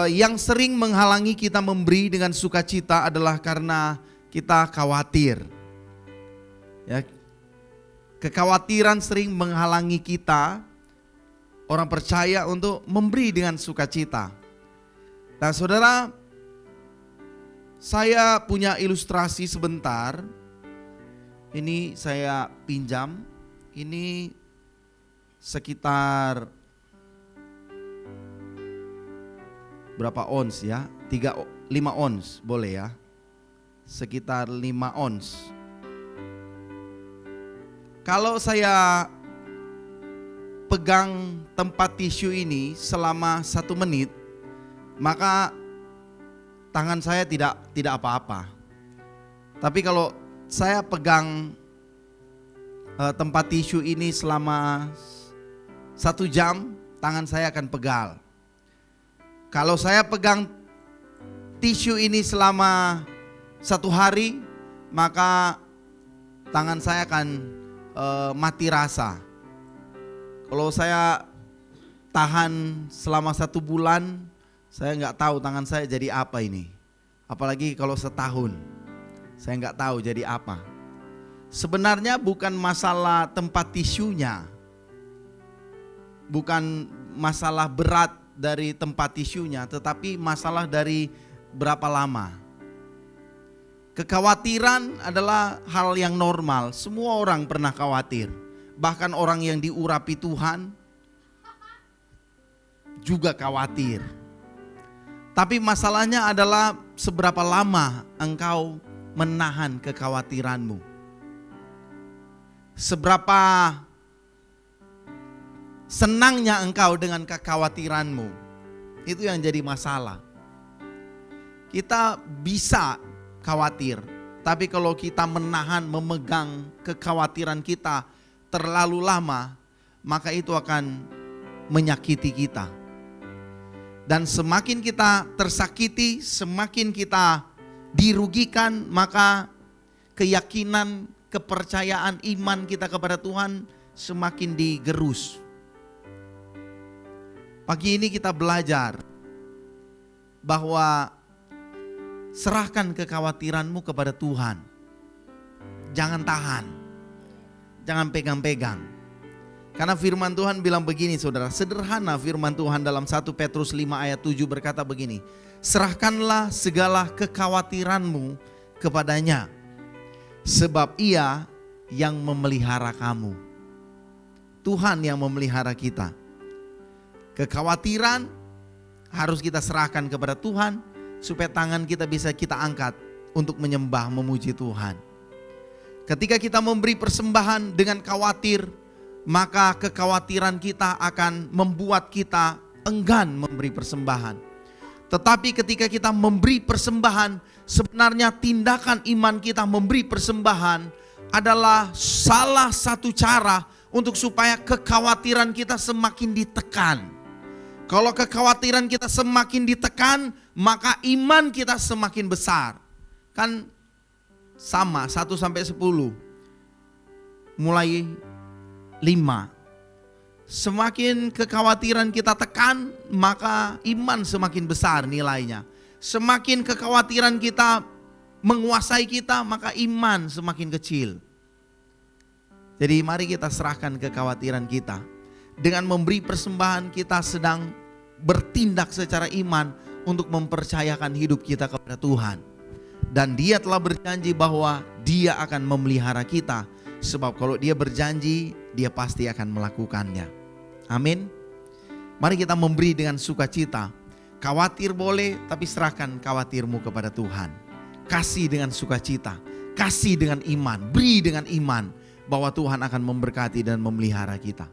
Yang sering menghalangi kita memberi dengan sukacita adalah karena kita khawatir. Ya, kekhawatiran sering menghalangi kita, orang percaya, untuk memberi dengan sukacita. Nah, saudara, saya punya ilustrasi sebentar. Ini saya pinjam. Ini sekitar berapa ons ya? 5 ons boleh ya? Sekitar 5 ons. Kalau saya pegang tempat tisu ini selama 1 menit, maka tangan saya tidak apa-apa. Tapi kalau saya pegang tempat tisu ini selama 1 jam, tangan saya akan pegal. Kalau saya pegang tisu ini selama 1 hari, maka tangan saya akan mati rasa. Kalau saya tahan selama 1 bulan, saya nggak tahu tangan saya jadi apa ini. Apalagi kalau setahun, saya nggak tahu jadi apa. Sebenarnya bukan masalah tempat tisunya, bukan masalah berat dari tempat tisunya, tetapi masalah dari berapa lama. Kekhawatiran adalah hal yang normal. Semua orang pernah khawatir. Bahkan orang yang diurapi Tuhan juga khawatir. Tapi masalahnya adalah seberapa lama engkau menahan kekhawatiranmu. Seberapa senangnya engkau dengan kekhawatiranmu. Itu yang jadi masalah. Kita bisa khawatir, tapi kalau kita menahan, memegang kekhawatiran kita terlalu lama, maka itu akan menyakiti kita. Dan semakin kita tersakiti, semakin kita dirugikan, maka keyakinan, kepercayaan, iman kita kepada Tuhan semakin digerus. Pagi ini kita belajar bahwa serahkan kekhawatiranmu kepada Tuhan. Jangan tahan. Jangan pegang-pegang. Karena firman Tuhan bilang begini, saudara. Sederhana firman Tuhan dalam 1 Petrus 5 ayat 7 berkata begini. Serahkanlah segala kekhawatiranmu kepadanya, sebab Ia yang memelihara kamu. Tuhan yang memelihara kita. Kekhawatiran harus kita serahkan kepada Tuhan, supaya tangan kita bisa kita angkat untuk menyembah, memuji Tuhan. Ketika kita memberi persembahan dengan khawatir, maka kekhawatiran kita akan membuat kita enggan memberi persembahan. Tetapi ketika kita memberi persembahan, sebenarnya tindakan iman kita memberi persembahan adalah salah satu cara untuk supaya kekhawatiran kita semakin ditekan. Kalau kekhawatiran kita semakin ditekan, maka iman kita semakin besar. Kan sama 1 sampai 10. Mulai 5. Semakin kekhawatiran kita tekan, maka iman semakin besar nilainya. Semakin kekhawatiran kita menguasai kita, maka iman semakin kecil. Jadi mari kita serahkan kekhawatiran kita. Dengan memberi persembahan, kita sedang bertindak secara iman untuk mempercayakan hidup kita kepada Tuhan. Dan Dia telah berjanji bahwa Dia akan memelihara kita. Sebab kalau Dia berjanji, Dia pasti akan melakukannya. Amin. Mari kita memberi dengan sukacita. Khawatir boleh, tapi serahkan khawatirmu kepada Tuhan. Kasih dengan sukacita, kasih dengan iman, beri dengan iman bahwa Tuhan akan memberkati dan memelihara kita.